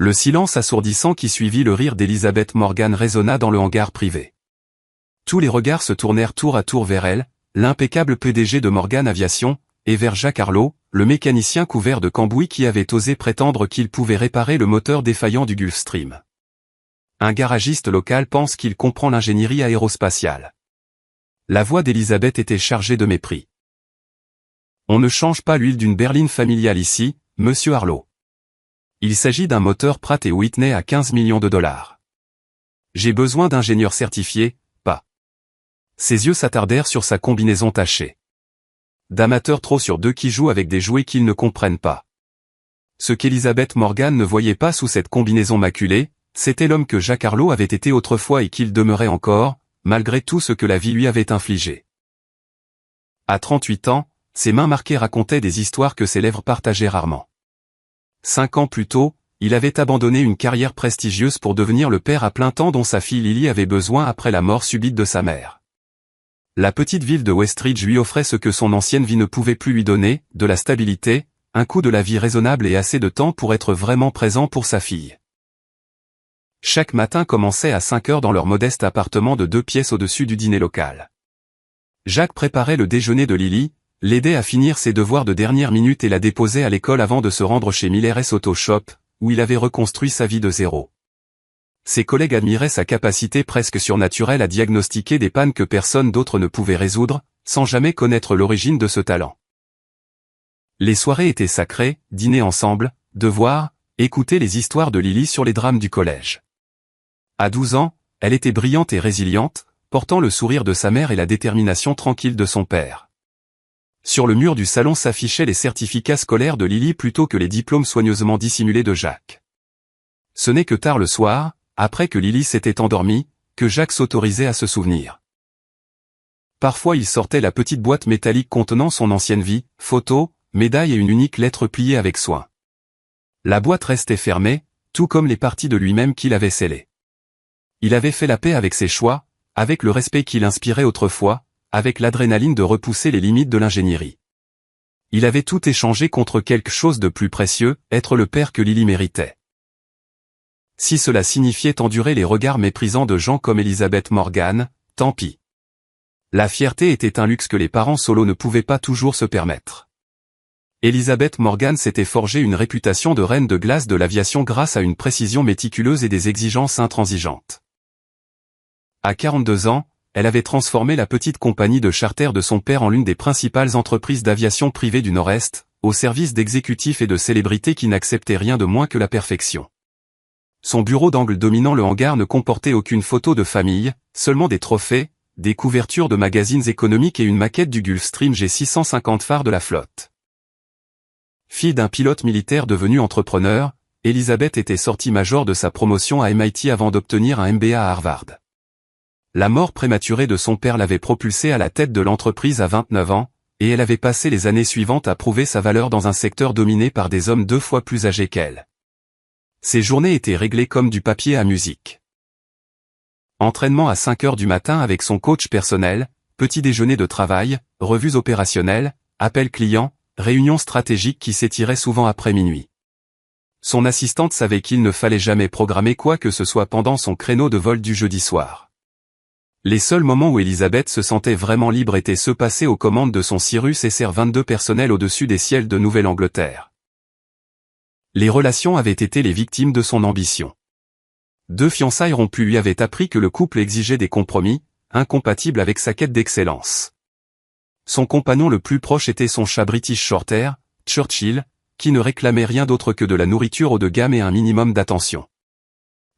Le silence assourdissant qui suivit le rire d'Elizabeth Morgan résonna dans le hangar privé. Tous les regards se tournèrent tour à tour vers elle, l'impeccable PDG de Morgan Aviation, et vers Jacques Arlot, le mécanicien couvert de cambouis qui avait osé prétendre qu'il pouvait réparer le moteur défaillant du Gulfstream. Un garagiste local pense qu'il comprend l'ingénierie aérospatiale. La voix d'Elizabeth était chargée de mépris. On ne change pas l'huile d'une berline familiale ici, monsieur Arlot. Il s'agit d'un moteur Pratt & Whitney à 15 millions de dollars. J'ai besoin d'ingénieurs certifiés, pas. Ses yeux s'attardèrent sur sa combinaison tachée. D'amateurs trop sur deux qui jouent avec des jouets qu'ils ne comprennent pas. Ce qu'Elizabeth Morgan ne voyait pas sous cette combinaison maculée, c'était l'homme que Jacques Arlot avait été autrefois et qu'il demeurait encore, malgré tout ce que la vie lui avait infligé. À 38 ans, ses mains marquées racontaient des histoires que ses lèvres partageaient rarement. 5 ans plus tôt, il avait abandonné une carrière prestigieuse pour devenir le père à plein temps dont sa fille Lily avait besoin après la mort subite de sa mère. La petite ville de Westridge lui offrait ce que son ancienne vie ne pouvait plus lui donner, de la stabilité, un coût de la vie raisonnable et assez de temps pour être vraiment présent pour sa fille. Chaque matin commençait à 5 heures dans leur modeste appartement de 2 pièces au-dessus du dîner local. Jacques préparait le déjeuner de Lily, l'aidait à finir ses devoirs de dernière minute et la déposait à l'école avant de se rendre chez Miller & Auto Shop, où il avait reconstruit sa vie de zéro. Ses collègues admiraient sa capacité presque surnaturelle à diagnostiquer des pannes que personne d'autre ne pouvait résoudre, sans jamais connaître l'origine de ce talent. Les soirées étaient sacrées, dîner ensemble, devoirs, écouter les histoires de Lily sur les drames du collège. À 12 ans, elle était brillante et résiliente, portant le sourire de sa mère et la détermination tranquille de son père. Sur le mur du salon s'affichaient les certificats scolaires de Lily plutôt que les diplômes soigneusement dissimulés de Jacques. Ce n'est que tard le soir, après que Lily s'était endormie, que Jacques s'autorisait à se souvenir. Parfois il sortait la petite boîte métallique contenant son ancienne vie, photos, médailles et une unique lettre pliée avec soin. La boîte restait fermée, tout comme les parties de lui-même qu'il avait scellées. Il avait fait la paix avec ses choix, avec le respect qu'il inspirait autrefois, avec l'adrénaline de repousser les limites de l'ingénierie. Il avait tout échangé contre quelque chose de plus précieux, être le père que Lily méritait. Si cela signifiait endurer les regards méprisants de gens comme Elizabeth Morgan, tant pis. La fierté était un luxe que les parents solos ne pouvaient pas toujours se permettre. Elizabeth Morgan s'était forgé une réputation de reine de glace de l'aviation grâce à une précision méticuleuse et des exigences intransigeantes. À 42 ans, elle avait transformé la petite compagnie de charter de son père en l'une des principales entreprises d'aviation privée du Nord-Est, au service d'exécutifs et de célébrités qui n'acceptaient rien de moins que la perfection. Son bureau d'angle dominant le hangar ne comportait aucune photo de famille, seulement des trophées, des couvertures de magazines économiques et une maquette du Gulfstream G650 phare de la flotte. Fille d'un pilote militaire devenu entrepreneur, Elizabeth était sortie major de sa promotion à MIT avant d'obtenir un MBA à Harvard. La mort prématurée de son père l'avait propulsée à la tête de l'entreprise à 29 ans, et elle avait passé les années suivantes à prouver sa valeur dans un secteur dominé par des hommes 2 fois plus âgés qu'elle. Ses journées étaient réglées comme du papier à musique. Entraînement à 5 heures du matin avec son coach personnel, petit déjeuner de travail, revues opérationnelles, appels clients, réunions stratégiques qui s'étiraient souvent après minuit. Son assistante savait qu'il ne fallait jamais programmer quoi que ce soit pendant son créneau de vol du jeudi soir. Les seuls moments où Elizabeth se sentait vraiment libre étaient ceux passés aux commandes de son Cirrus SR-22 personnel au-dessus des ciels de Nouvelle-Angleterre. Les relations avaient été les victimes de son ambition. 2 fiançailles rompues lui avaient appris que le couple exigeait des compromis, incompatibles avec sa quête d'excellence. Son compagnon le plus proche était son chat British Shorthair, Churchill, qui ne réclamait rien d'autre que de la nourriture haut de gamme et un minimum d'attention.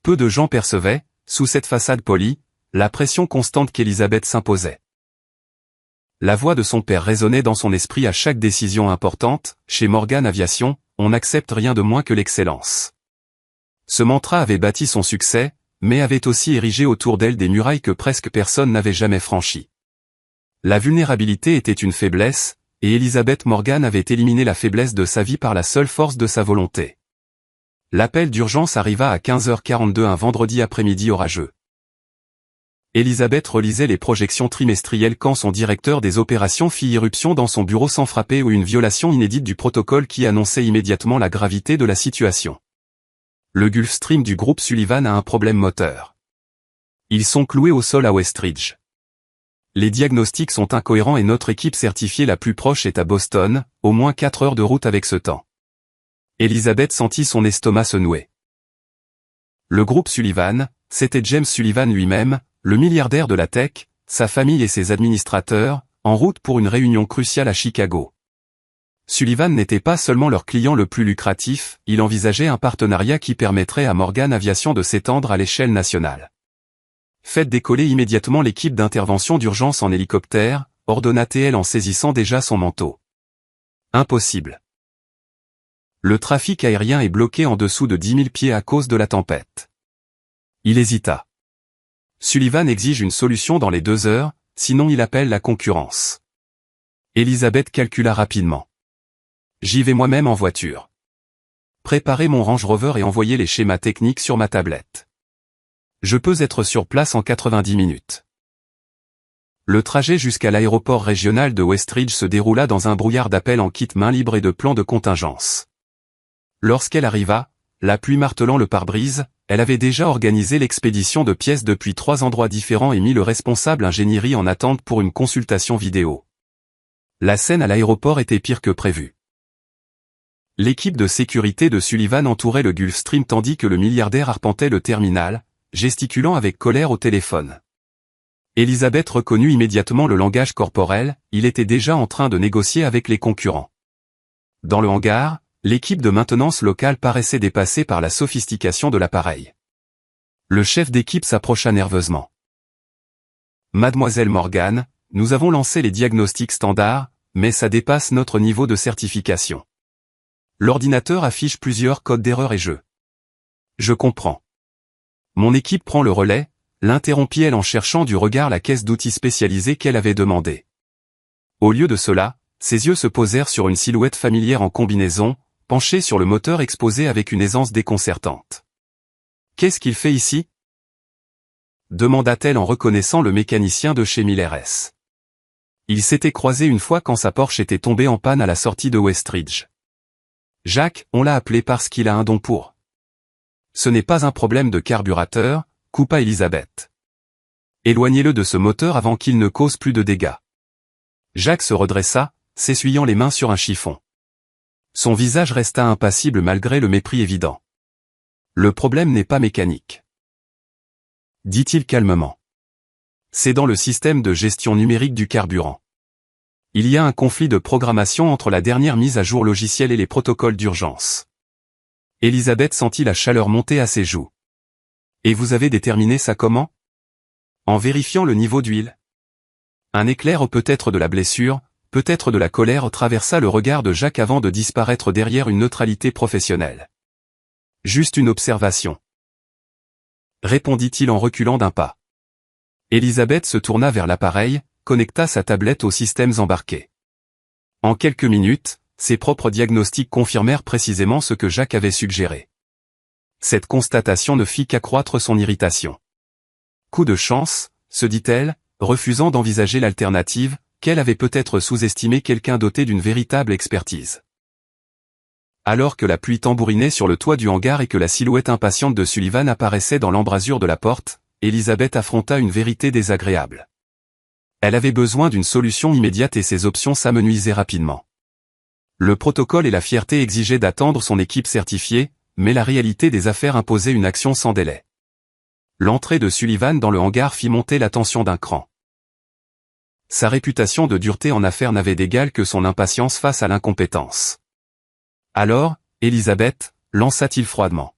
Peu de gens percevaient, sous cette façade polie, la pression constante qu'Elizabeth s'imposait. La voix de son père résonnait dans son esprit à chaque décision importante. Chez Morgan Aviation, on n'accepte rien de moins que l'excellence. Ce mantra avait bâti son succès, mais avait aussi érigé autour d'elle des murailles que presque personne n'avait jamais franchies. La vulnérabilité était une faiblesse, et Elizabeth Morgan avait éliminé la faiblesse de sa vie par la seule force de sa volonté. L'appel d'urgence arriva à 15h42 un vendredi après-midi orageux. Elizabeth relisait les projections trimestrielles quand son directeur des opérations fit irruption dans son bureau sans frapper ou une violation inédite du protocole qui annonçait immédiatement la gravité de la situation. Le Gulfstream du groupe Sullivan a un problème moteur. Ils sont cloués au sol à Westridge. Les diagnostics sont incohérents et notre équipe certifiée la plus proche est à Boston, au moins 4 heures de route avec ce temps. Elizabeth sentit son estomac se nouer. Le groupe Sullivan, c'était James Sullivan lui-même, le milliardaire de la tech, sa famille et ses administrateurs, en route pour une réunion cruciale à Chicago. Sullivan n'était pas seulement leur client le plus lucratif, il envisageait un partenariat qui permettrait à Morgan Aviation de s'étendre à l'échelle nationale. Faites décoller immédiatement l'équipe d'intervention d'urgence en hélicoptère, ordonna TL en saisissant déjà son manteau. Impossible. Le trafic aérien est bloqué en dessous de 10 000 pieds à cause de la tempête. Il hésita. Sullivan exige une solution dans les 2 heures, sinon il appelle la concurrence. Elizabeth calcula rapidement. J'y vais moi-même en voiture. Préparez mon Range Rover et envoyez les schémas techniques sur ma tablette. Je peux être sur place en 90 minutes. Le trajet jusqu'à l'aéroport régional de Westridge se déroula dans un brouillard d'appels en kit main libre et de plans de contingence. Lorsqu'elle arriva, la pluie martelant le pare-brise, elle avait déjà organisé l'expédition de pièces depuis 3 endroits différents et mis le responsable ingénierie en attente pour une consultation vidéo. La scène à l'aéroport était pire que prévu. L'équipe de sécurité de Sullivan entourait le Gulfstream tandis que le milliardaire arpentait le terminal, gesticulant avec colère au téléphone. Elizabeth reconnut immédiatement le langage corporel, il était déjà en train de négocier avec les concurrents. Dans le hangar, l'équipe de maintenance locale paraissait dépassée par la sophistication de l'appareil. Le chef d'équipe s'approcha nerveusement. Mademoiselle Morgan, nous avons lancé les diagnostics standards, mais ça dépasse notre niveau de certification. L'ordinateur affiche plusieurs codes d'erreur et je comprends. Mon équipe prend le relais, l'interrompit-elle en cherchant du regard la caisse d'outils spécialisée qu'elle avait demandé. Au lieu de cela, ses yeux se posèrent sur une silhouette familière en combinaison, penchée sur le moteur exposé avec une aisance déconcertante. « Qu'est-ce qu'il fait ici ?» demanda-t-elle en reconnaissant le mécanicien de chez Miller S. Il s'était croisé une fois quand sa Porsche était tombée en panne à la sortie de Westridge. « Jacques, on l'a appelé parce qu'il a un don pour. » Ce n'est pas un problème de carburateur, coupa Elizabeth. Éloignez-le de ce moteur avant qu'il ne cause plus de dégâts. Jacques se redressa, s'essuyant les mains sur un chiffon. Son visage resta impassible malgré le mépris évident. Le problème n'est pas mécanique, dit-il calmement. C'est dans le système de gestion numérique du carburant. Il y a un conflit de programmation entre la dernière mise à jour logicielle et les protocoles d'urgence. Elizabeth sentit la chaleur monter à ses joues. Et vous avez déterminé ça comment? En vérifiant le niveau d'huile. Un éclair peut-être de la blessure, peut-être de la colère traversa le regard de Jacques avant de disparaître derrière une neutralité professionnelle. Juste une observation. Répondit-il en reculant d'un pas. Elizabeth se tourna vers l'appareil, connecta sa tablette aux systèmes embarqués. En quelques minutes, ses propres diagnostics confirmèrent précisément ce que Jacques avait suggéré. Cette constatation ne fit qu'accroître son irritation. Coup de chance, se dit-elle, refusant d'envisager l'alternative, qu'elle avait peut-être sous-estimé quelqu'un doté d'une véritable expertise. Alors que la pluie tambourinait sur le toit du hangar et que la silhouette impatiente de Sullivan apparaissait dans l'embrasure de la porte, Elizabeth affronta une vérité désagréable. Elle avait besoin d'une solution immédiate et ses options s'amenuisaient rapidement. Le protocole et la fierté exigeaient d'attendre son équipe certifiée, mais la réalité des affaires imposait une action sans délai. L'entrée de Sullivan dans le hangar fit monter la tension d'un cran. Sa réputation de dureté en affaires n'avait d'égal que son impatience face à l'incompétence. Alors, Elizabeth, lança-t-il froidement.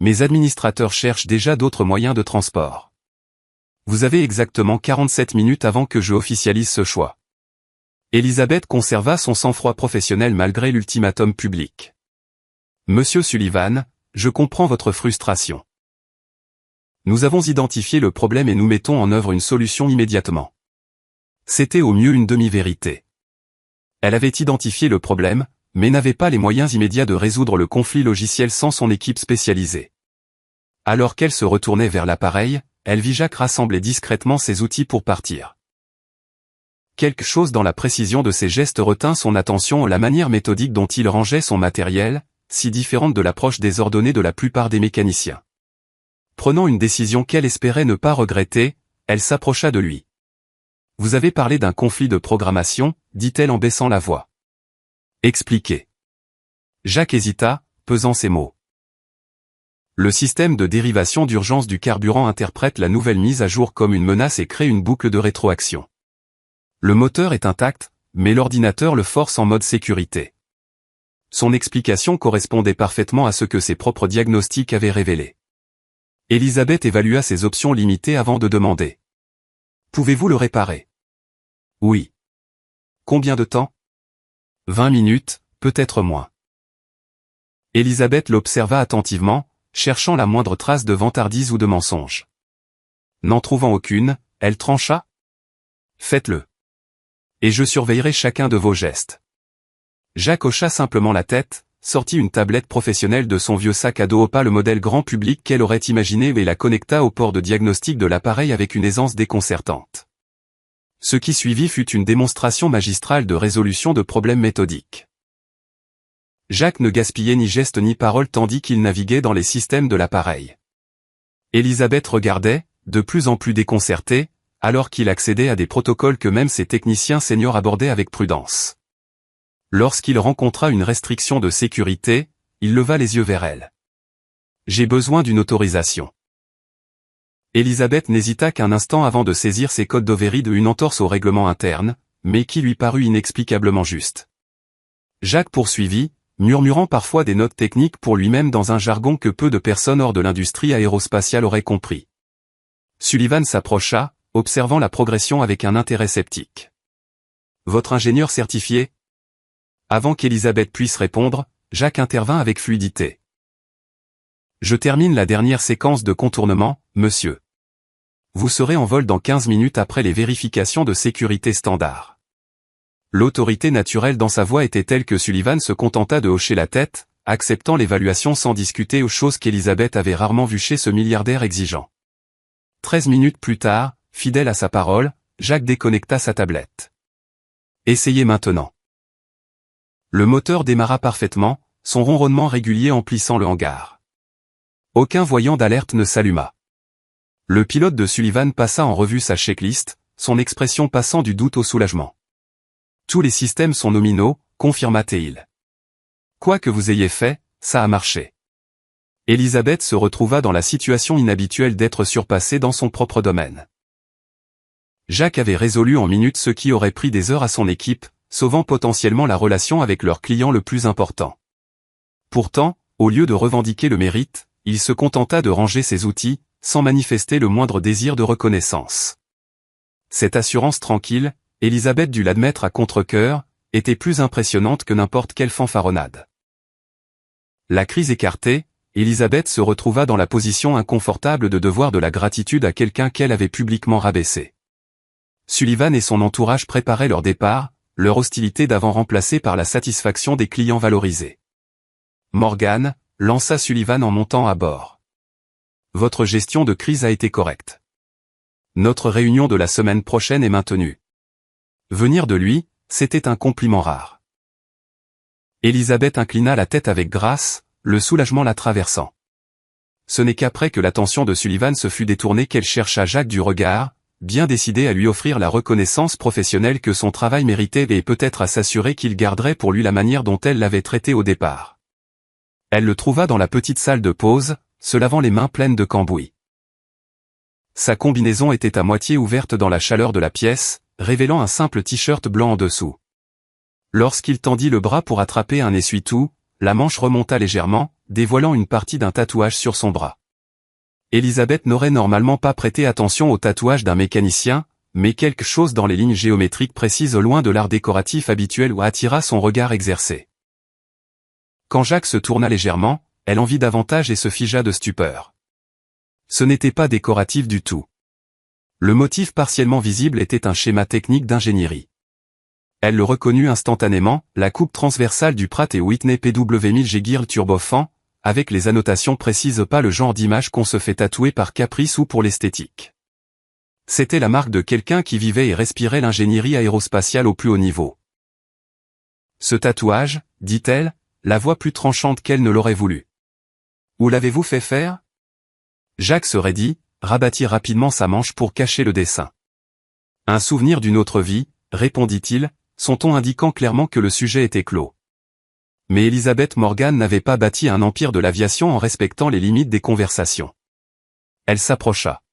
Mes administrateurs cherchent déjà d'autres moyens de transport. Vous avez exactement 47 minutes avant que je officialise ce choix. Elizabeth conserva son sang-froid professionnel malgré l'ultimatum public. Monsieur Sullivan, je comprends votre frustration. Nous avons identifié le problème et nous mettons en œuvre une solution immédiatement. C'était au mieux une demi-vérité. Elle avait identifié le problème, mais n'avait pas les moyens immédiats de résoudre le conflit logiciel sans son équipe spécialisée. Alors qu'elle se retournait vers l'appareil, elle vit Jacques rassembler discrètement ses outils pour partir. Quelque chose dans la précision de ses gestes retint son attention, la manière méthodique dont il rangeait son matériel, si différente de l'approche désordonnée de la plupart des mécaniciens. Prenant une décision qu'elle espérait ne pas regretter, elle s'approcha de lui. « Vous avez parlé d'un conflit de programmation », dit-elle en baissant la voix. « Expliquez. » Jacques hésita, pesant ses mots. Le système de dérivation d'urgence du carburant interprète la nouvelle mise à jour comme une menace et crée une boucle de rétroaction. Le moteur est intact, mais l'ordinateur le force en mode sécurité. Son explication correspondait parfaitement à ce que ses propres diagnostics avaient révélé. Elisabeth évalua ses options limitées avant de demander. « Pouvez-vous le réparer ?»« Oui. »« Combien de temps ?»« 20 minutes, peut-être moins. » Elisabeth l'observa attentivement, cherchant la moindre trace de vantardise ou de mensonge. N'en trouvant aucune, elle trancha. « Faites-le. Et je surveillerai chacun de vos gestes. » Jacques hocha simplement la tête, sortit une tablette professionnelle de son vieux sac à dos opaque le modèle grand public qu'elle aurait imaginé et la connecta au port de diagnostic de l'appareil avec une aisance déconcertante. Ce qui suivit fut une démonstration magistrale de résolution de problèmes méthodiques. Jacques ne gaspillait ni geste ni parole tandis qu'il naviguait dans les systèmes de l'appareil. Elisabeth regardait, de plus en plus déconcertée, alors qu'il accédait à des protocoles que même ses techniciens seniors abordaient avec prudence. Lorsqu'il rencontra une restriction de sécurité, il leva les yeux vers elle. « J'ai besoin d'une autorisation. » Elisabeth n'hésita qu'un instant avant de saisir ses codes d'Override une entorse au règlement interne, mais qui lui parut inexplicablement juste. Jacques poursuivit, murmurant parfois des notes techniques pour lui-même dans un jargon que peu de personnes hors de l'industrie aérospatiale auraient compris. Sullivan s'approcha, observant la progression avec un intérêt sceptique. « Votre ingénieur certifié ?» Avant qu'Elisabeth puisse répondre, Jacques intervint avec fluidité. « Je termine la dernière séquence de contournement, monsieur. Vous serez en vol dans 15 minutes après les vérifications de sécurité standard. » L'autorité naturelle dans sa voix était telle que Sullivan se contenta de hocher la tête, acceptant l'évaluation sans discuter, aux choses qu'Elisabeth avait rarement vues chez ce milliardaire exigeant. 13 minutes plus tard, fidèle à sa parole, Jacques déconnecta sa tablette. « Essayez maintenant. » Le moteur démarra parfaitement, son ronronnement régulier emplissant le hangar. Aucun voyant d'alerte ne s'alluma. Le pilote de Sullivan passa en revue sa checklist, son expression passant du doute au soulagement. « Tous les systèmes sont nominaux, confirma-t-il. Quoi que vous ayez fait, ça a marché. » Elisabeth se retrouva dans la situation inhabituelle d'être surpassée dans son propre domaine. Jacques avait résolu en minutes ce qui aurait pris des heures à son équipe, sauvant potentiellement la relation avec leur client le plus important. Pourtant, au lieu de revendiquer le mérite, il se contenta de ranger ses outils, sans manifester le moindre désir de reconnaissance. Cette assurance tranquille, Elisabeth dut l'admettre à contre-cœur, était plus impressionnante que n'importe quelle fanfaronnade. La crise écartée, Elisabeth se retrouva dans la position inconfortable de devoir de la gratitude à quelqu'un qu'elle avait publiquement rabaissé. Sullivan et son entourage préparaient leur départ, leur hostilité d'avant remplacée par la satisfaction des clients valorisés. Morgan lança Sullivan en montant à bord. « Votre gestion de crise a été correcte. Notre réunion de la semaine prochaine est maintenue. » Venir de lui, c'était un compliment rare. Elisabeth inclina la tête avec grâce, le soulagement la traversant. Ce n'est qu'après que l'attention de Sullivan se fut détournée qu'elle chercha Jacques du regard, bien décidée à lui offrir la reconnaissance professionnelle que son travail méritait et peut-être à s'assurer qu'il garderait pour lui la manière dont elle l'avait traité au départ. Elle le trouva dans la petite salle de pause, se lavant les mains pleines de cambouis. Sa combinaison était à moitié ouverte dans la chaleur de la pièce, révélant un simple t-shirt blanc en dessous. Lorsqu'il tendit le bras pour attraper un essuie-tout, la manche remonta légèrement, dévoilant une partie d'un tatouage sur son bras. Elisabeth n'aurait normalement pas prêté attention au tatouage d'un mécanicien, mais quelque chose dans les lignes géométriques précises loin de l'art décoratif habituel attira son regard exercé. Quand Jacques se tourna légèrement, elle en vit davantage et se figea de stupeur. Ce n'était pas décoratif du tout. Le motif partiellement visible était un schéma technique d'ingénierie. Elle le reconnut instantanément, la coupe transversale du Pratt & Whitney PW1000G Gear Turbofan, avec les annotations précises, pas le genre d'image qu'on se fait tatouer par caprice ou pour l'esthétique. C'était la marque de quelqu'un qui vivait et respirait l'ingénierie aérospatiale au plus haut niveau. Ce tatouage, dit-elle, la voix plus tranchante qu'elle ne l'aurait voulu. Où l'avez-vous fait faire? Jacques se raidit, rabattit rapidement sa manche pour cacher le dessin. Un souvenir d'une autre vie, répondit-il, son ton indiquant clairement que le sujet était clos. Mais Elizabeth Morgan n'avait pas bâti un empire de l'aviation en respectant les limites des conversations. Elle s'approcha.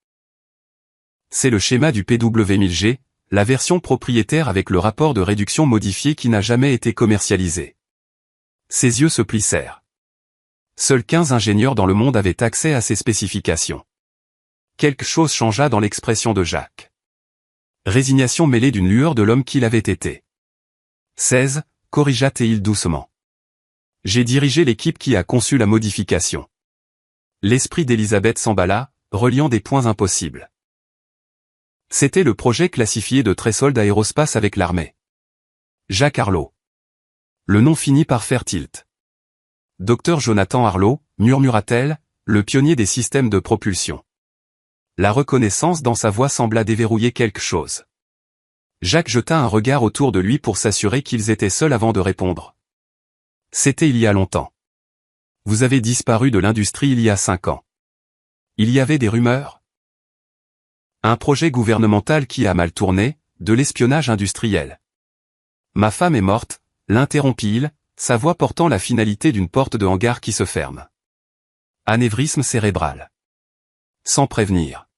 C'est le schéma du PW1000G, la version propriétaire avec le rapport de réduction modifié qui n'a jamais été commercialisé. Ses yeux se plissèrent. Seuls 15 ingénieurs dans le monde avaient accès à ces spécifications. Quelque chose changea dans l'expression de Jacques. Résignation mêlée d'une lueur de l'homme qu'il avait été. 16, corrigea-t-il doucement. J'ai dirigé l'équipe qui a conçu la modification. L'esprit d'Elisabeth s'emballa, reliant des points impossibles. C'était le projet classifié de Tressold Aerospace avec l'armée. Jacques Arlot. Le nom finit par faire tilt. Docteur Jonathan Arlot, murmura-t-elle, le pionnier des systèmes de propulsion. La reconnaissance dans sa voix sembla déverrouiller quelque chose. Jacques jeta un regard autour de lui pour s'assurer qu'ils étaient seuls avant de répondre. C'était il y a longtemps. Vous avez disparu de l'industrie il y a 5 ans. Il y avait des rumeurs. Un projet gouvernemental qui a mal tourné, de l'espionnage industriel. Ma femme est morte, l'interrompit-il, sa voix portant la finalité d'une porte de hangar qui se ferme. Anévrisme cérébral. Sans prévenir.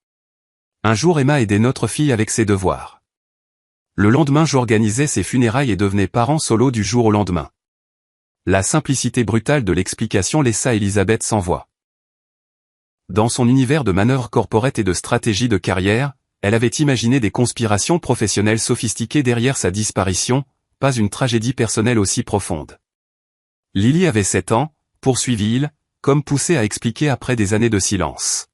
Un jour Emma aidait notre fille avec ses devoirs. Le lendemain j'organisais ses funérailles et devenais parent solo du jour au lendemain. La simplicité brutale de l'explication laissa Elisabeth sans voix. Dans son univers de manœuvres corporate et de stratégie de carrière, elle avait imaginé des conspirations professionnelles sophistiquées derrière sa disparition, pas une tragédie personnelle aussi profonde. Lily avait 7 ans, poursuivit-il, comme poussé à expliquer après des années de silence.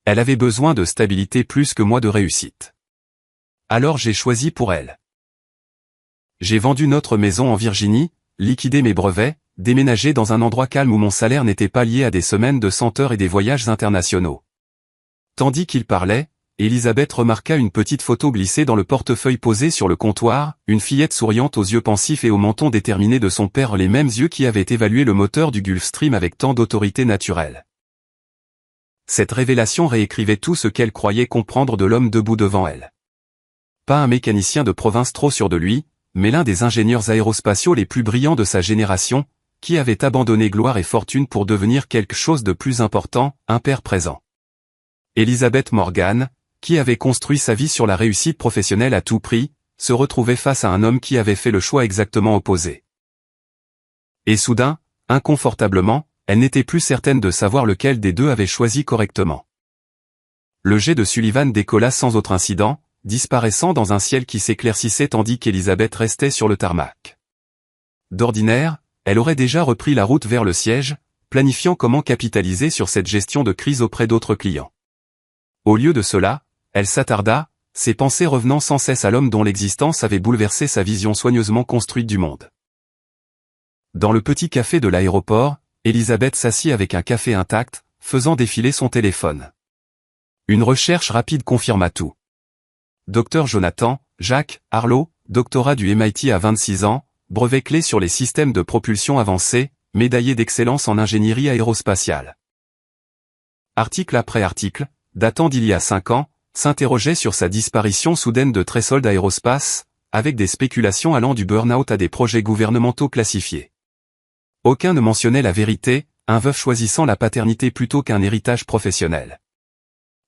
Elle avait besoin de stabilité plus que moi de réussite. Alors j'ai choisi pour elle. J'ai vendu notre maison en Virginie, liquidé mes brevets, déménagé dans un endroit calme où mon salaire n'était pas lié à des semaines de 100 heures et des voyages internationaux. Tandis qu'il parlait, Elisabeth remarqua une petite photo glissée dans le portefeuille posé sur le comptoir, une fillette souriante aux yeux pensifs et au menton déterminé de son père, les mêmes yeux qui avaient évalué le moteur du Gulfstream avec tant d'autorité naturelle. Cette révélation réécrivait tout ce qu'elle croyait comprendre de l'homme debout devant elle. Pas un mécanicien de province trop sûr de lui, mais l'un des ingénieurs aérospatiaux les plus brillants de sa génération, qui avait abandonné gloire et fortune pour devenir quelque chose de plus important, un père présent. Elizabeth Morgan, qui avait construit sa vie sur la réussite professionnelle à tout prix, se retrouvait face à un homme qui avait fait le choix exactement opposé. Et soudain, inconfortablement, elle n'était plus certaine de savoir lequel des deux avait choisi correctement. Le jet de Sullivan décolla sans autre incident, disparaissant dans un ciel qui s'éclaircissait tandis qu'Elisabeth restait sur le tarmac. D'ordinaire, elle aurait déjà repris la route vers le siège, planifiant comment capitaliser sur cette gestion de crise auprès d'autres clients. Au lieu de cela, elle s'attarda, ses pensées revenant sans cesse à l'homme dont l'existence avait bouleversé sa vision soigneusement construite du monde. Dans le petit café de l'aéroport, Elisabeth s'assit avec un café intact, faisant défiler son téléphone. Une recherche rapide confirma tout. Docteur Jonathan, Jacques, Arlot, doctorat du MIT à 26 ans, brevet clé sur les systèmes de propulsion avancés, médaillé d'excellence en ingénierie aérospatiale. Article après article, datant d'il y a 5 ans, s'interrogeait sur sa disparition soudaine de Tressold Aerospace, avec des spéculations allant du burn-out à des projets gouvernementaux classifiés. Aucun ne mentionnait la vérité, un veuf choisissant la paternité plutôt qu'un héritage professionnel.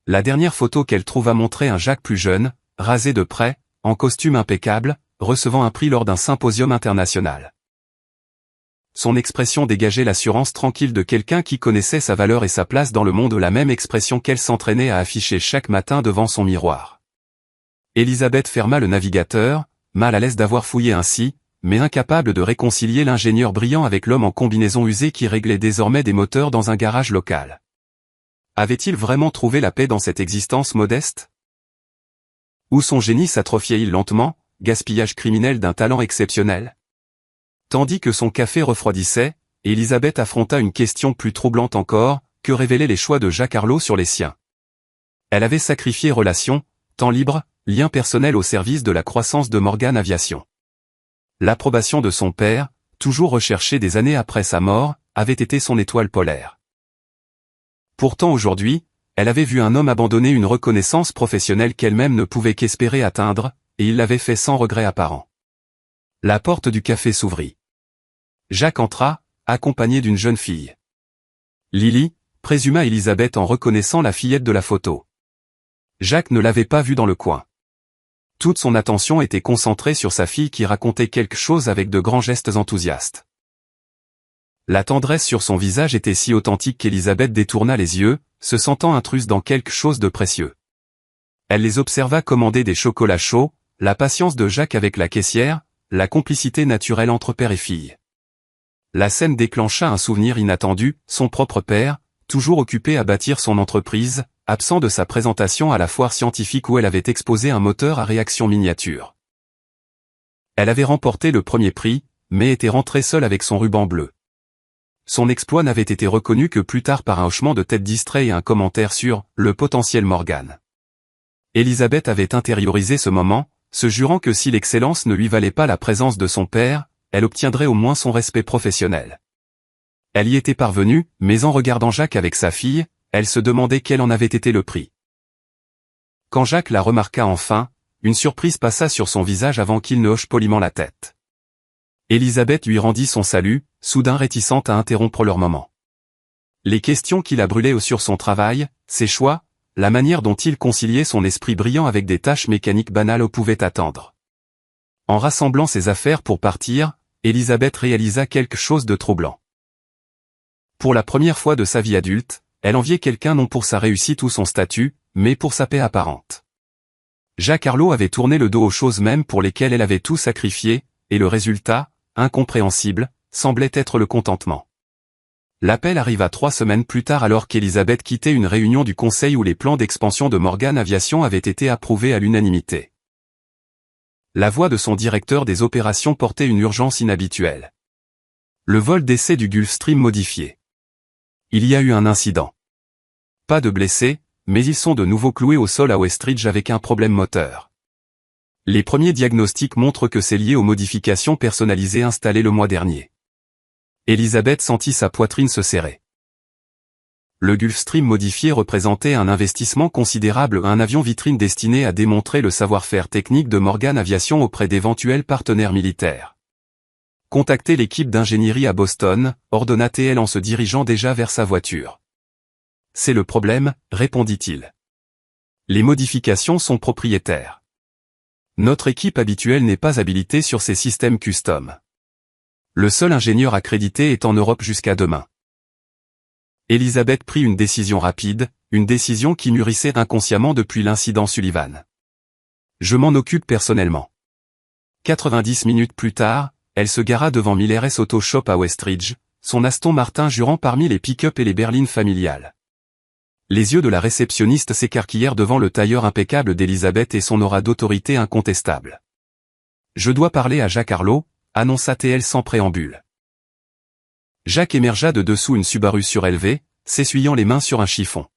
La dernière photo qu'elle trouva montrait un Jacques plus jeune, rasé de près, en costume impeccable, recevant un prix lors d'un symposium international. Son expression dégageait l'assurance tranquille de quelqu'un qui connaissait sa valeur et sa place dans le monde, la même expression qu'elle s'entraînait à afficher chaque matin devant son miroir. Elisabeth ferma le navigateur, mal à l'aise d'avoir fouillé ainsi, mais incapable de réconcilier l'ingénieur brillant avec l'homme en combinaison usée qui réglait désormais des moteurs dans un garage local. Avait-il vraiment trouvé la paix dans cette existence modeste? Où son génie s'atrophiait-il lentement, gaspillage criminel d'un talent exceptionnel? Tandis que son café refroidissait, Elisabeth affronta une question plus troublante encore, que révélaient les choix de Jacques Arlot sur les siens. Elle avait sacrifié relations, temps libre, liens personnels au service de la croissance de Morgan Aviation. L'approbation de son père, toujours recherché des années après sa mort, avait été son étoile polaire. Pourtant aujourd'hui, elle avait vu un homme abandonner une reconnaissance professionnelle qu'elle-même ne pouvait qu'espérer atteindre, et il l'avait fait sans regret apparent. La porte du café s'ouvrit. Jacques entra, accompagné d'une jeune fille. Lily, présuma Elisabeth en reconnaissant la fillette de la photo. Jacques ne l'avait pas vue dans le coin. Toute son attention était concentrée sur sa fille qui racontait quelque chose avec de grands gestes enthousiastes. La tendresse sur son visage était si authentique qu'Elisabeth détourna les yeux, se sentant intruse dans quelque chose de précieux. Elle les observa commander des chocolats chauds, la patience de Jacques avec la caissière, la complicité naturelle entre père et fille. La scène déclencha un souvenir inattendu, son propre père, toujours occupé à bâtir son entreprise, absent de sa présentation à la foire scientifique où elle avait exposé un moteur à réaction miniature. Elle avait remporté le premier prix, mais était rentrée seule avec son ruban bleu. Son exploit n'avait été reconnu que plus tard par un hochement de tête distrait et un commentaire sur « le potentiel Morgan ». Elisabeth avait intériorisé ce moment, se jurant que si l'excellence ne lui valait pas la présence de son père, elle obtiendrait au moins son respect professionnel. Elle y était parvenue, mais en regardant Jacques avec sa fille, elle se demandait quel en avait été le prix. Quand Jacques la remarqua enfin, une surprise passa sur son visage avant qu'il ne hoche poliment la tête. Elisabeth lui rendit son salut, soudain réticente à interrompre leur moment. Les questions qui la brûlaient sur son travail, ses choix, la manière dont il conciliait son esprit brillant avec des tâches mécaniques banales pouvaient attendre. En rassemblant ses affaires pour partir, Elisabeth réalisa quelque chose de troublant. Pour la première fois de sa vie adulte, elle enviait quelqu'un non pour sa réussite ou son statut, mais pour sa paix apparente. Jacques Arlot avait tourné le dos aux choses mêmes pour lesquelles elle avait tout sacrifié, et le résultat, incompréhensible, semblait être le contentement. L'appel arriva 3 semaines plus tard alors qu'Elisabeth quittait une réunion du conseil où les plans d'expansion de Morgan Aviation avaient été approuvés à l'unanimité. La voix de son directeur des opérations portait une urgence inhabituelle. Le vol d'essai du Gulfstream modifié. Il y a eu un incident. Pas de blessés, mais ils sont de nouveau cloués au sol à Westridge avec un problème moteur. Les premiers diagnostics montrent que c'est lié aux modifications personnalisées installées le mois dernier. Elisabeth sentit sa poitrine se serrer. Le Gulfstream modifié représentait un investissement considérable, un avion vitrine destiné à démontrer le savoir-faire technique de Morgan Aviation auprès d'éventuels partenaires militaires. Contactez l'équipe d'ingénierie à Boston, ordonna TL en se dirigeant déjà vers sa voiture. C'est le problème, répondit-il. Les modifications sont propriétaires. Notre équipe habituelle n'est pas habilitée sur ces systèmes custom. Le seul ingénieur accrédité est en Europe jusqu'à demain. Elisabeth prit une décision rapide, une décision qui mûrissait inconsciemment depuis l'incident Sullivan. Je m'en occupe personnellement. 90 minutes plus tard, elle se gara devant Miller's Auto Shop à Westridge, son Aston Martin jurant parmi les pick-up et les berlines familiales. Les yeux de la réceptionniste s'écarquillèrent devant le tailleur impeccable d'Elisabeth et son aura d'autorité incontestable. Je dois parler à Jacques Arlot, annonça TL sans préambule. Jacques émergea de dessous une Subaru surélevée, s'essuyant les mains sur un chiffon.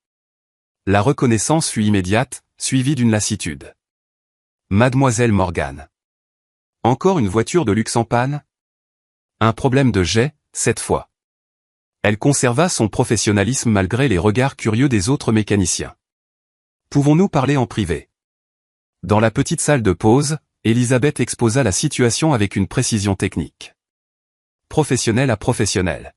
La reconnaissance fut immédiate, suivie d'une lassitude. Mademoiselle Morgan. Encore une voiture de luxe en panne? Un problème de jet, cette fois. Elle conserva son professionnalisme malgré les regards curieux des autres mécaniciens. Pouvons-nous parler en privé? Dans la petite salle de pause, Elisabeth exposa la situation avec une précision technique. Professionnel à professionnel.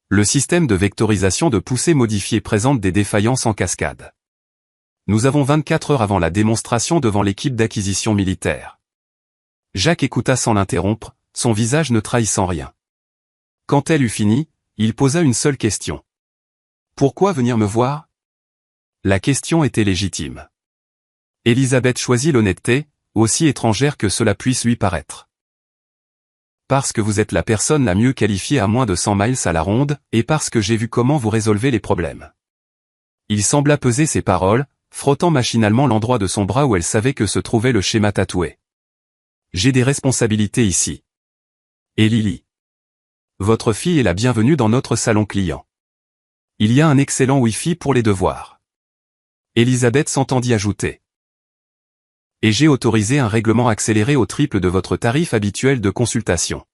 Le système de vectorisation de poussée modifié présente des défaillances en cascade. Nous avons 24 heures avant la démonstration devant l'équipe d'acquisition militaire. Jacques écouta sans l'interrompre, son visage ne trahissant rien. Quand elle eut fini, il posa une seule question. Pourquoi venir me voir? La question était légitime. Elisabeth choisit l'honnêteté, aussi étrangère que cela puisse lui paraître. Parce que vous êtes la personne la mieux qualifiée à moins de 100 miles à la ronde, et parce que j'ai vu comment vous résolvez les problèmes. Il sembla peser ses paroles, frottant machinalement l'endroit de son bras où elle savait que se trouvait le schéma tatoué. J'ai des responsabilités ici. Et Lily. Votre fille est la bienvenue dans notre salon client. Il y a un excellent Wi-Fi pour les devoirs. Elisabeth s'entendit ajouter. Et j'ai autorisé un règlement accéléré au triple de votre tarif habituel de consultation.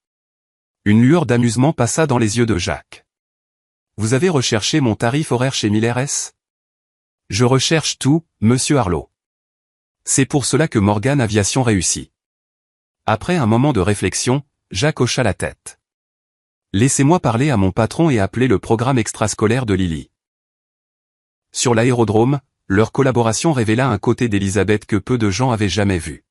Une lueur d'amusement passa dans les yeux de Jacques. Vous avez recherché mon tarif horaire chez Miller S? Je recherche tout, monsieur Harlow. C'est pour cela que Morgan Aviation réussit. Après un moment de réflexion, Jacques hocha la tête. Laissez-moi parler à mon patron et appeler le programme extrascolaire de Lily. Sur l'aérodrome, leur collaboration révéla un côté d'Elisabeth que peu de gens avaient jamais vu.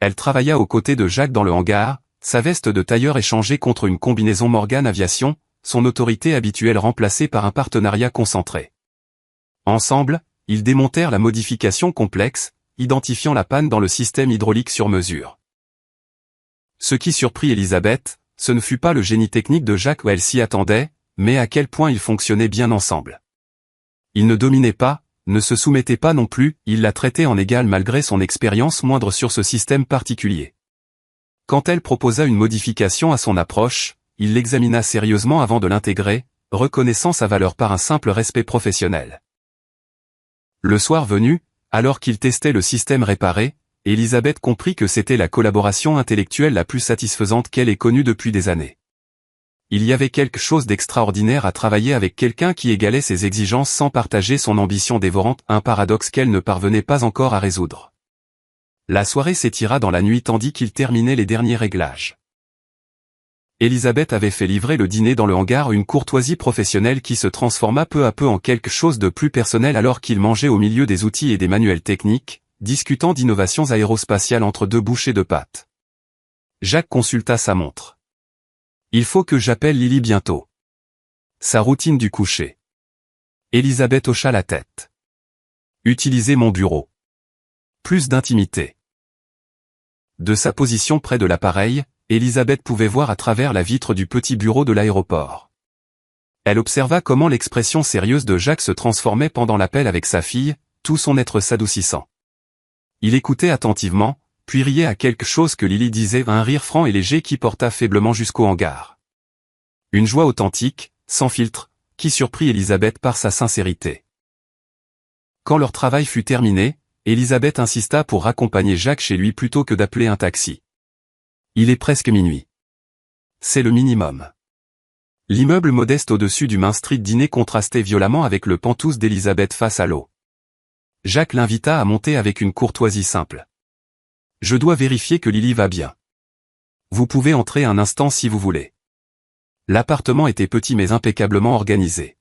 Elle travailla aux côtés de Jacques dans le hangar, sa veste de tailleur échangée contre une combinaison Morgan Aviation, son autorité habituelle remplacée par un partenariat concentré. Ensemble, ils démontèrent la modification complexe, identifiant la panne dans le système hydraulique sur mesure. Ce qui surprit Elisabeth, ce ne fut pas le génie technique de Jacques où elle s'y attendait, mais à quel point ils fonctionnaient bien ensemble. Il ne dominait pas, ne se soumettait pas non plus, il la traitait en égal malgré son expérience moindre sur ce système particulier. Quand elle proposa une modification à son approche, il l'examina sérieusement avant de l'intégrer, reconnaissant sa valeur par un simple respect professionnel. Le soir venu, alors qu'il testait le système réparé, Elisabeth comprit que c'était la collaboration intellectuelle la plus satisfaisante qu'elle ait connue depuis des années. Il y avait quelque chose d'extraordinaire à travailler avec quelqu'un qui égalait ses exigences sans partager son ambition dévorante, un paradoxe qu'elle ne parvenait pas encore à résoudre. La soirée s'étira dans la nuit tandis qu'il terminait les derniers réglages. Elisabeth avait fait livrer le dîner dans le hangar, une courtoisie professionnelle qui se transforma peu à peu en quelque chose de plus personnel alors qu'il mangeait au milieu des outils et des manuels techniques, discutant d'innovations aérospatiales entre deux bouchées de pâtes. Jacques consulta sa montre. Il faut que j'appelle Lily bientôt. Sa routine du coucher. Elisabeth hocha la tête. Utilisez mon bureau. Plus d'intimité. De sa position près de l'appareil, Elisabeth pouvait voir à travers la vitre du petit bureau de l'aéroport. Elle observa comment l'expression sérieuse de Jacques se transformait pendant l'appel avec sa fille, tout son être s'adoucissant. Il écoutait attentivement, puis riait à quelque chose que Lily disait, un rire franc et léger qui porta faiblement jusqu'au hangar. Une joie authentique, sans filtre, qui surprit Elisabeth par sa sincérité. Quand leur travail fut terminé, Elisabeth insista pour raccompagner Jacques chez lui plutôt que d'appeler un taxi. Il est presque minuit. C'est le minimum. L'immeuble modeste au-dessus du Main Street dîner contrastait violemment avec le penthouse d'Elisabeth face à l'eau. Jacques l'invita à monter avec une courtoisie simple. Je dois vérifier que Lily va bien. Vous pouvez entrer un instant si vous voulez. L'appartement était petit mais impeccablement organisé.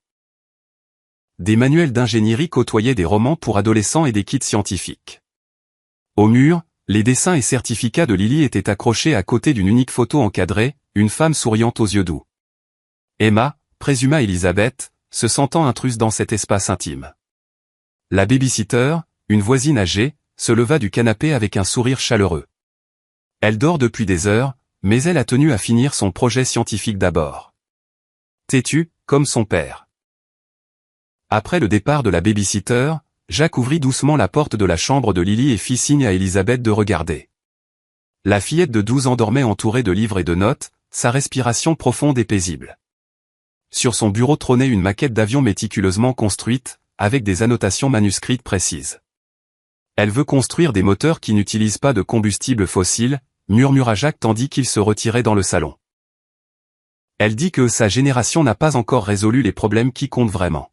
Des manuels d'ingénierie côtoyaient des romans pour adolescents et des kits scientifiques. Au mur, les dessins et certificats de Lily étaient accrochés à côté d'une unique photo encadrée, une femme souriante aux yeux doux. Emma, présuma Elisabeth, se sentant intruse dans cet espace intime. La babysitter, une voisine âgée, se leva du canapé avec un sourire chaleureux. Elle dort depuis des heures, mais elle a tenu à finir son projet scientifique d'abord. Têtue, comme son père. Après le départ de la babysitter, Jacques ouvrit doucement la porte de la chambre de Lily et fit signe à Elisabeth de regarder. La fillette de 12 ans dormait entourée de livres et de notes, sa respiration profonde et paisible. Sur son bureau trônait une maquette d'avion méticuleusement construite, avec des annotations manuscrites précises. Elle veut construire des moteurs qui n'utilisent pas de combustible fossile, murmura Jacques tandis qu'il se retirait dans le salon. Elle dit que sa génération n'a pas encore résolu les problèmes qui comptent vraiment.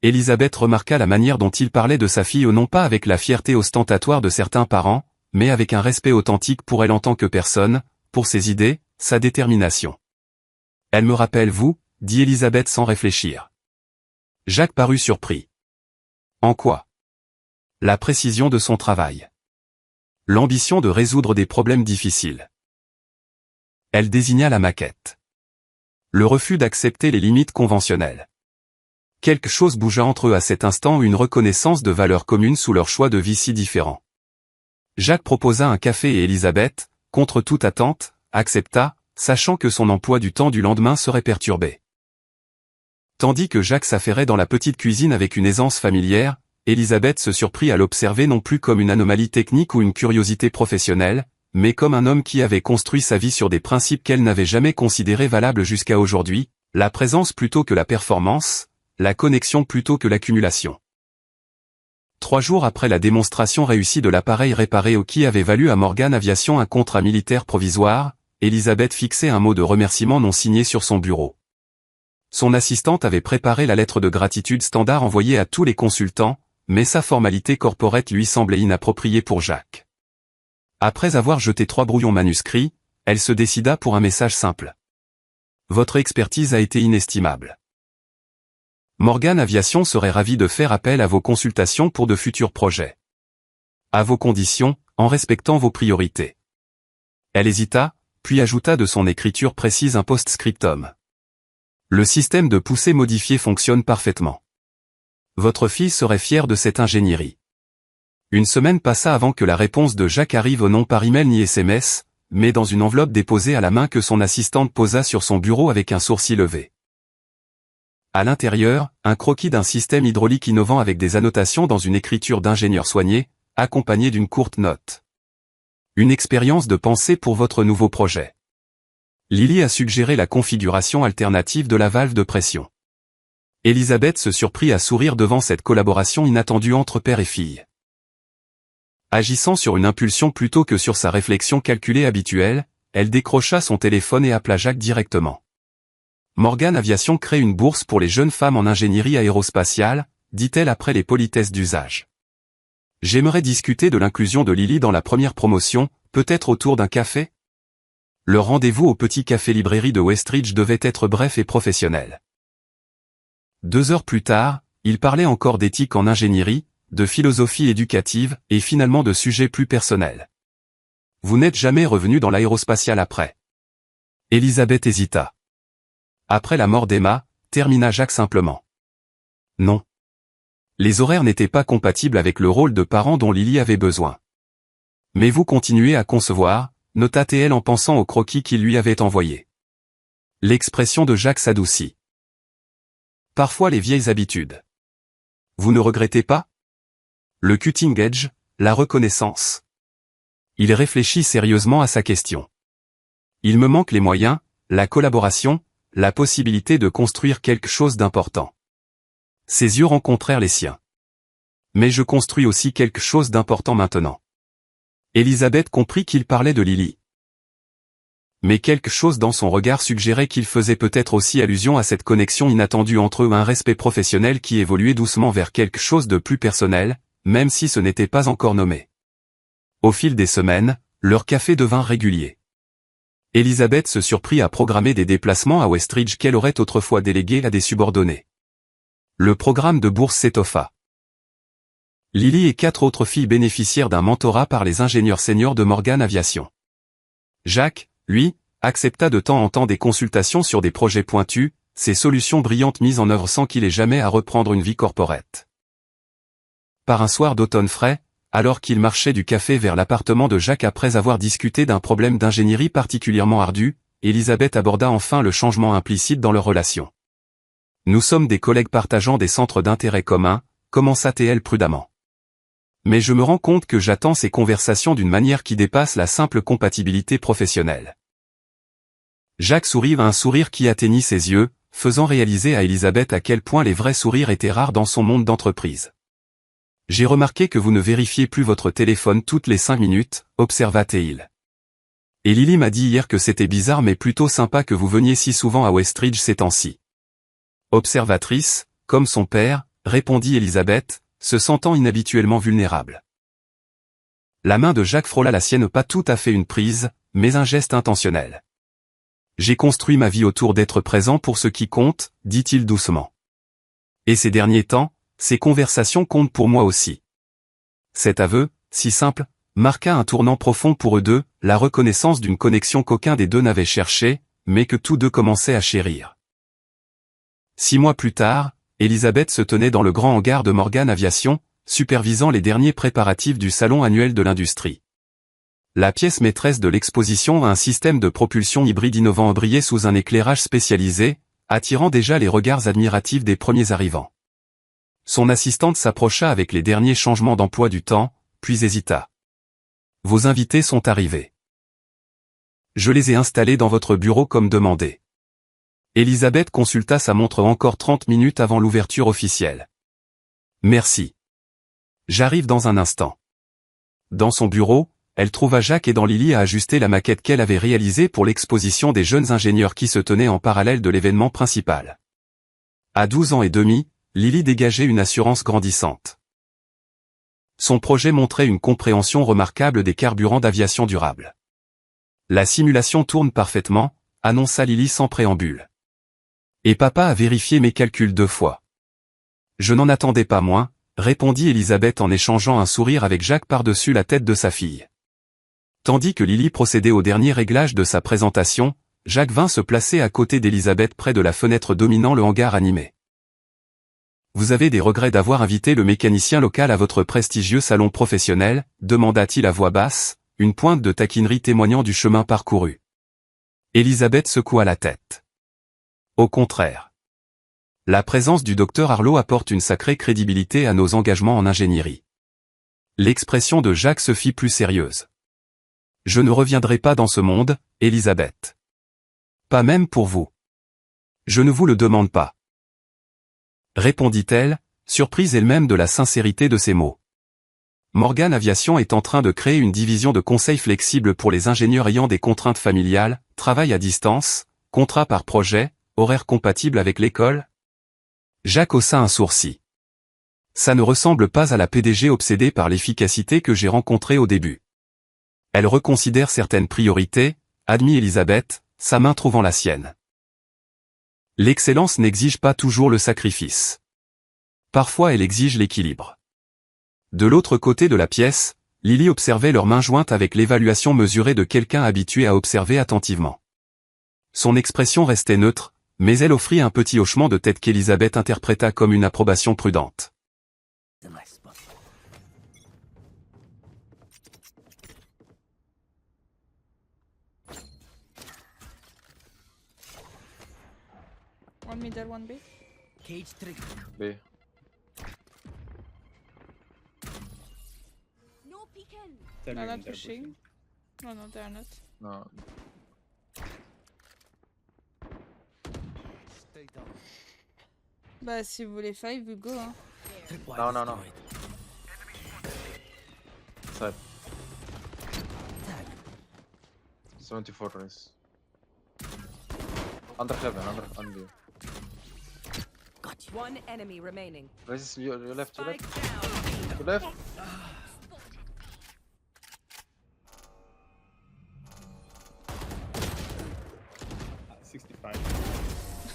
Elisabeth remarqua la manière dont il parlait de sa fille non pas avec la fierté ostentatoire de certains parents, mais avec un respect authentique pour elle en tant que personne, pour ses idées, sa détermination. Elle me rappelle vous, dit Elisabeth sans réfléchir. Jacques parut surpris. En quoi? La précision de son travail. L'ambition de résoudre des problèmes difficiles. Elle désigna la maquette. Le refus d'accepter les limites conventionnelles. Quelque chose bougea entre eux à cet instant, une reconnaissance de valeurs communes sous leur choix de vie si différents. Jacques proposa un café et Elisabeth, contre toute attente, accepta, sachant que son emploi du temps du lendemain serait perturbé. Tandis que Jacques s'affairait dans la petite cuisine avec une aisance familière, Elisabeth se surprit à l'observer non plus comme une anomalie technique ou une curiosité professionnelle, mais comme un homme qui avait construit sa vie sur des principes qu'elle n'avait jamais considérés valables jusqu'à aujourd'hui, la présence plutôt que la performance, la connexion plutôt que l'accumulation. 3 jours après la démonstration réussie de l'appareil réparé qui avait valu à Morgan Aviation un contrat militaire provisoire, Elisabeth fixait un mot de remerciement non signé sur son bureau. Son assistante avait préparé la lettre de gratitude standard envoyée à tous les consultants, mais sa formalité corporate lui semblait inappropriée pour Jacques. Après avoir jeté 3 brouillons manuscrits, elle se décida pour un message simple. Votre expertise a été inestimable. Morgan Aviation serait ravi de faire appel à vos consultations pour de futurs projets. À vos conditions, en respectant vos priorités. Elle hésita, puis ajouta de son écriture précise un post-scriptum. Le système de poussée modifié fonctionne parfaitement. Votre fille serait fière de cette ingénierie. Une semaine passa avant que la réponse de Jacques arrive non par email ni SMS, mais dans une enveloppe déposée à la main que son assistante posa sur son bureau avec un sourcil levé. À l'intérieur, un croquis d'un système hydraulique innovant avec des annotations dans une écriture d'ingénieur soigné, accompagné d'une courte note. Une expérience de pensée pour votre nouveau projet. Lily a suggéré la configuration alternative de la valve de pression. Elisabeth se surprit à sourire devant cette collaboration inattendue entre père et fille. Agissant sur une impulsion plutôt que sur sa réflexion calculée habituelle, elle décrocha son téléphone et appela Jacques directement. Morgan Aviation crée une bourse pour les jeunes femmes en ingénierie aérospatiale, dit-elle après les politesses d'usage. J'aimerais discuter de l'inclusion de Lily dans la première promotion, peut-être autour d'un café ? Le rendez-vous au petit café-librairie de Westridge devait être bref et professionnel. 2 heures plus tard, il parlait encore d'éthique en ingénierie, de philosophie éducative, et finalement de sujets plus personnels. Vous n'êtes jamais revenu dans l'aérospatiale après. Elisabeth hésita. Après la mort d'Emma, termina Jacques simplement. Non. Les horaires n'étaient pas compatibles avec le rôle de parent dont Lily avait besoin. Mais vous continuez à concevoir, nota-t-elle en pensant au croquis qu'il lui avait envoyé. L'expression de Jacques s'adoucit. Parfois les vieilles habitudes. Vous ne regrettez pas ? Le cutting edge, la reconnaissance. Il réfléchit sérieusement à sa question. Il me manque les moyens, la collaboration, la possibilité de construire quelque chose d'important. Ses yeux rencontrèrent les siens. Mais je construis aussi quelque chose d'important maintenant. Elisabeth comprit qu'il parlait de Lily. Mais quelque chose dans son regard suggérait qu'il faisait peut-être aussi allusion à cette connexion inattendue entre eux, un respect professionnel qui évoluait doucement vers quelque chose de plus personnel, même si ce n'était pas encore nommé. Au fil des semaines, leur café devint régulier. Elisabeth se surprit à programmer des déplacements à Westridge qu'elle aurait autrefois délégués à des subordonnés. Le programme de bourse s'étoffa. Lily et 4 autres filles bénéficièrent d'un mentorat par les ingénieurs seniors de Morgan Aviation. Jacques, lui, accepta de temps en temps des consultations sur des projets pointus, ces solutions brillantes mises en œuvre sans qu'il ait jamais à reprendre une vie corporate. Par un soir d'automne frais, alors qu'il marchait du café vers l'appartement de Jacques après avoir discuté d'un problème d'ingénierie particulièrement ardu, Elisabeth aborda enfin le changement implicite dans leur relation. Nous sommes des collègues partageant des centres d'intérêt communs, commença-t-elle prudemment. Mais je me rends compte que j'attends ces conversations d'une manière qui dépasse la simple compatibilité professionnelle. Jacques sourit un sourire qui atteignit ses yeux, faisant réaliser à Elisabeth à quel point les vrais sourires étaient rares dans son monde d'entreprise. J'ai remarqué que vous ne vérifiez plus votre téléphone toutes les 5 minutes, observa-t-il. Et Lily m'a dit hier que c'était bizarre mais plutôt sympa que vous veniez si souvent à Westridge ces temps-ci. Observatrice, comme son père, répondit Elisabeth, se sentant inhabituellement vulnérable. La main de Jacques frôla la sienne, pas tout à fait une prise, mais un geste intentionnel. J'ai construit ma vie autour d'être présent pour ce qui compte, dit-il doucement. Et ces derniers temps, ces conversations comptent pour moi aussi. Cet aveu, si simple, marqua un tournant profond pour eux deux, la reconnaissance d'une connexion qu'aucun des deux n'avait cherchée, mais que tous deux commençaient à chérir. 6 mois plus tard, Elisabeth se tenait dans le grand hangar de Morgan Aviation, supervisant les derniers préparatifs du salon annuel de l'industrie. La pièce maîtresse de l'exposition, un système de propulsion hybride innovant, brillait sous un éclairage spécialisé, attirant déjà les regards admiratifs des premiers arrivants. Son assistante s'approcha avec les derniers changements d'emploi du temps, puis hésita. « Vos invités sont arrivés. Je les ai installés dans votre bureau comme demandé. » Elisabeth consulta sa montre encore 30 minutes avant l'ouverture officielle. « Merci. J'arrive dans un instant. » Dans son bureau, elle trouva Jacques aidant Lily à ajuster la maquette qu'elle avait réalisée pour l'exposition des jeunes ingénieurs qui se tenait en parallèle de l'événement principal. À 12 ans et demi, Lily dégageait une assurance grandissante. Son projet montrait une compréhension remarquable des carburants d'aviation durable. La simulation tourne parfaitement, annonça Lily sans préambule. Et papa a vérifié mes calculs 2 fois. Je n'en attendais pas moins, répondit Elisabeth en échangeant un sourire avec Jacques par-dessus la tête de sa fille. Tandis que Lily procédait au dernier réglage de sa présentation, Jacques vint se placer à côté d'Elisabeth près de la fenêtre dominant le hangar animé. Vous avez des regrets d'avoir invité le mécanicien local à votre prestigieux salon professionnel, demanda-t-il à voix basse, une pointe de taquinerie témoignant du chemin parcouru. Elisabeth secoua la tête. Au contraire. La présence du docteur Arlo apporte une sacrée crédibilité à nos engagements en ingénierie. L'expression de Jacques se fit plus sérieuse. Je ne reviendrai pas dans ce monde, Elisabeth. Pas même pour vous. Je ne vous le demande pas. Répondit-elle, surprise elle-même de la sincérité de ses mots. Morgan Aviation est en train de créer une division de conseil flexible pour les ingénieurs ayant des contraintes familiales, travail à distance, contrat par projet, horaire compatible avec l'école. Jacques haussa un sourcil. Ça ne ressemble pas à la PDG obsédée par l'efficacité que j'ai rencontrée au début. Elle reconsidère certaines priorités, admit Elisabeth, sa main trouvant la sienne. L'excellence n'exige pas toujours le sacrifice. Parfois elle exige l'équilibre. De l'autre côté de la pièce, Lily observait leurs mains jointes avec l'évaluation mesurée de quelqu'un habitué à observer attentivement. Son expression restait neutre, mais elle offrit un petit hochement de tête qu'Elisabeth interpréta comme une approbation prudente. One middle, one B. Cage trigger. B. No peeking. No, not pushing. No, no, they are not. No. Stay down. Bah, si vous voulez five, we go, hein. No, no, no. Side. Tag. 74 race. Under heaven, under B. Got you. One enemy remaining. Race, you left, you Spike left. down. You left.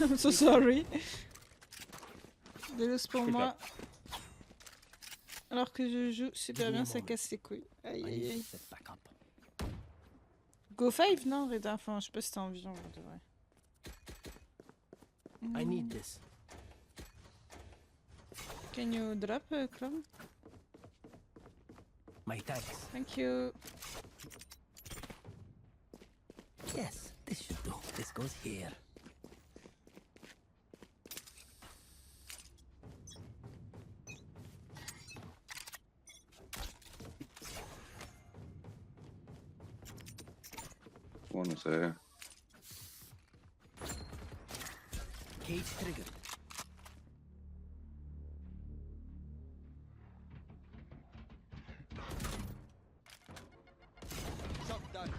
I'm so sorry. Délos pour moi. Alors que je joue super bien, ça casse les couilles. Aïe I aïe need aïe. to set back up. Go 5 non Reda, enfin je sais pas si t'as envie en vrai de vrai. I need this. Can you drop Chrome? My tags. Thank you. Yes, this should do. This goes here. One was there. Cage trigger. Shot down.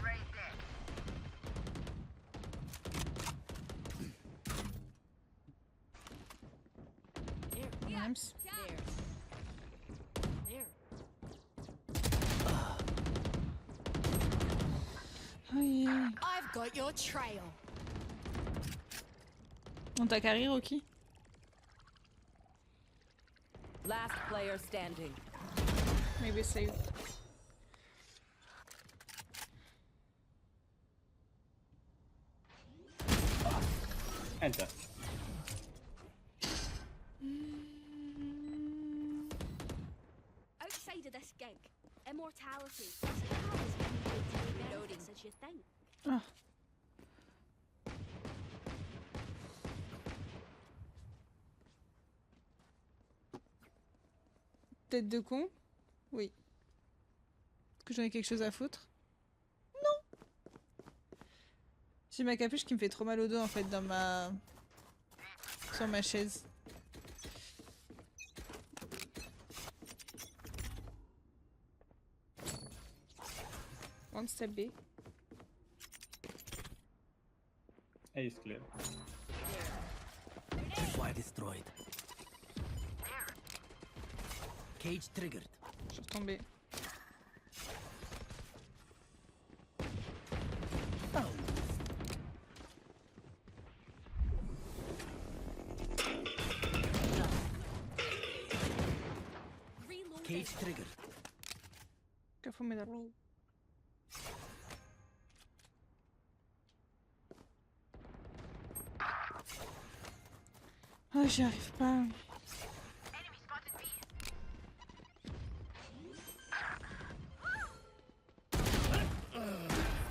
There. Nice. There. There. Aïe aïe. I've got your trail. On t'a carré Rocky? Last player standing. Maybe save. Enter. Outside of this gig, immortality isn't as easy as you think. Ah. Tête de con? Oui. Est-ce que j'en ai quelque chose à foutre? Non! J'ai ma capuche qui me fait trop mal au dos en fait dans ma... sur ma chaise. One step B. A is clear. Tripwire destroyed. Cage triggered. Je suis retombée. Found. Reloading. Cage triggered. Careful middle. Ah, j'y arrive pas.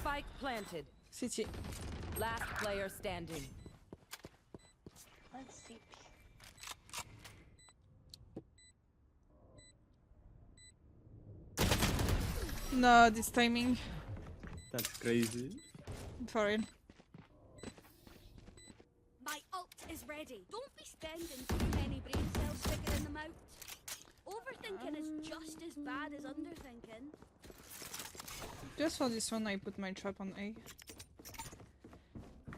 Spike planted. City. Last player standing. Let's see. No, this timing. That's crazy. For real. My ult is ready. Don't be spending too many brain cells figuring them out. Overthinking is just as bad as underthinking. Just for this one, I put my trap on A.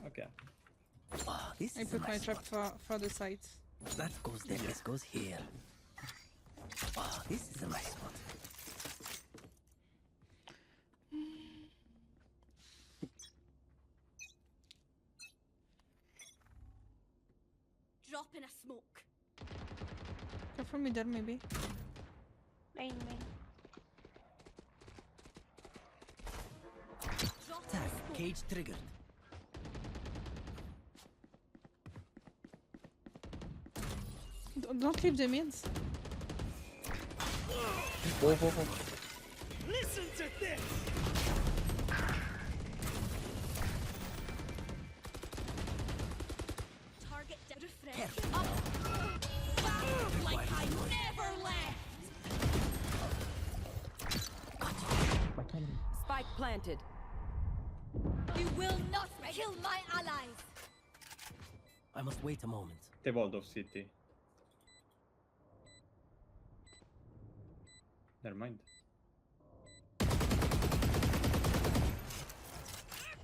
Okay. Ah, this I is a put my nice trap one. for the side. That goes there. This goes here. Ah, this is a nice one. Drop in a smoke. Careful middle, maybe. Main. Drop in Tag. a smoke. Cage triggered. Don't leave the mids. Go. Target refresh. Careful Up. now. Wow, like I never left. Spike planted. You will not kill my allies. I must wait a moment. They walled off city. Never mind. Here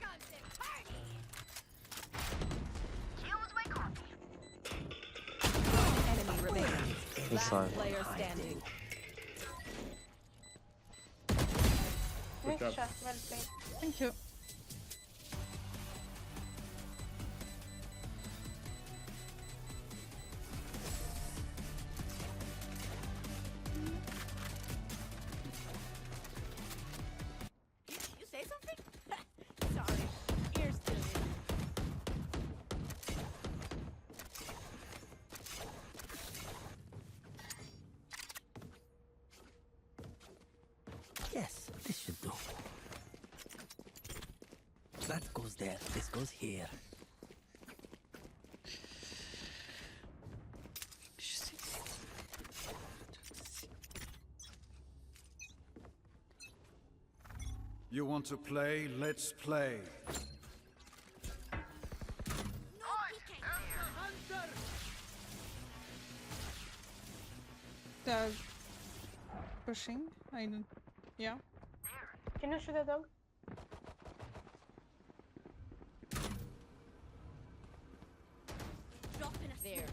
comes the party. Enemy remaining. This Last side. player standing. Nice job. shot, well played. Thank you. You say something? Sorry. Ears to it. Yes, this should do. That goes there. This goes here. Je sais. You want to play? Let's play. No peeking. They're pushing. I don't. Yeah. Can you shoot a dog? Drop in a There. smoke.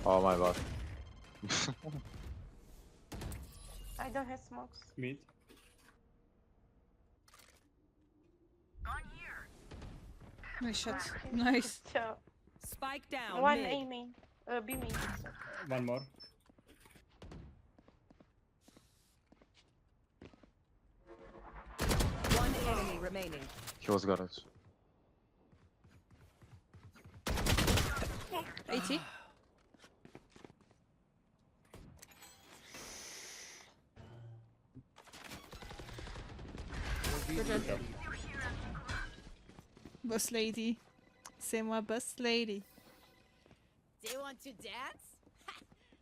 Oh my god. I don't have smokes. Mid. Nice shot. Nice. So, Spike down. one mid. A main. B main. One more. One enemy remaining. He was garage. 80. Good job. Boss lady. C'est moi, boss lady. Do you want to dance?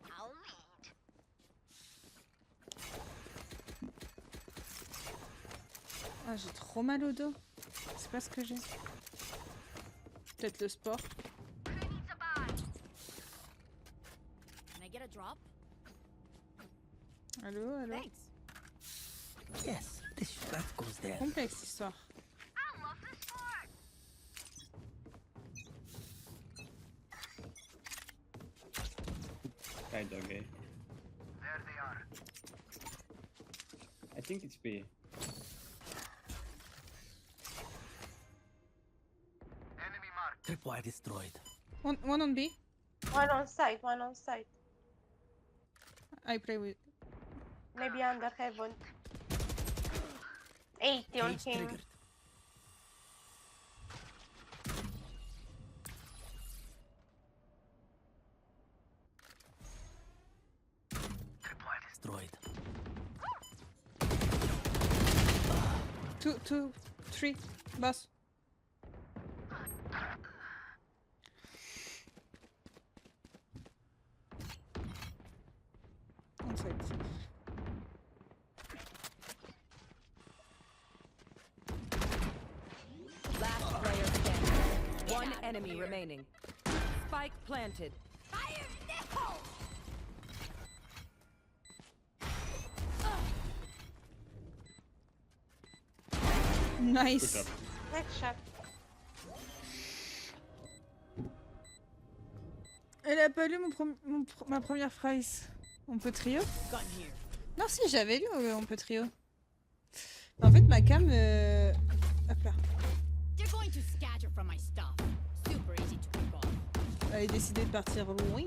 I'll lead. Ah, j'ai trop mal au dos. C'est pas ce que j'ai. Peut-être le sport. Who needs a bag? drop? Allô, allô. Thanks. Yes, this that goes there. Complexe histoire. Kind of gay. There they are. I think it's B. Enemy marked. Tripwire destroyed. One on B. One on site, one on site. I play with. Maybe under heaven. 80 on Cage him. triggered. Tripwire Destroyed. 2, 3. Boss. On site. Last player standing. One enemy remaining. Spike planted. Fire nipple! Good Nice. job. Next shot. Elle a pas lu ma première phrase. On peut trio? Non, si, j'avais lu on peut trio. En fait, ma cam. Hop là. You're going to scatter from my stuff. Super easy to pick off. Elle a décidé de partir loin.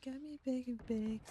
Got me begging, back.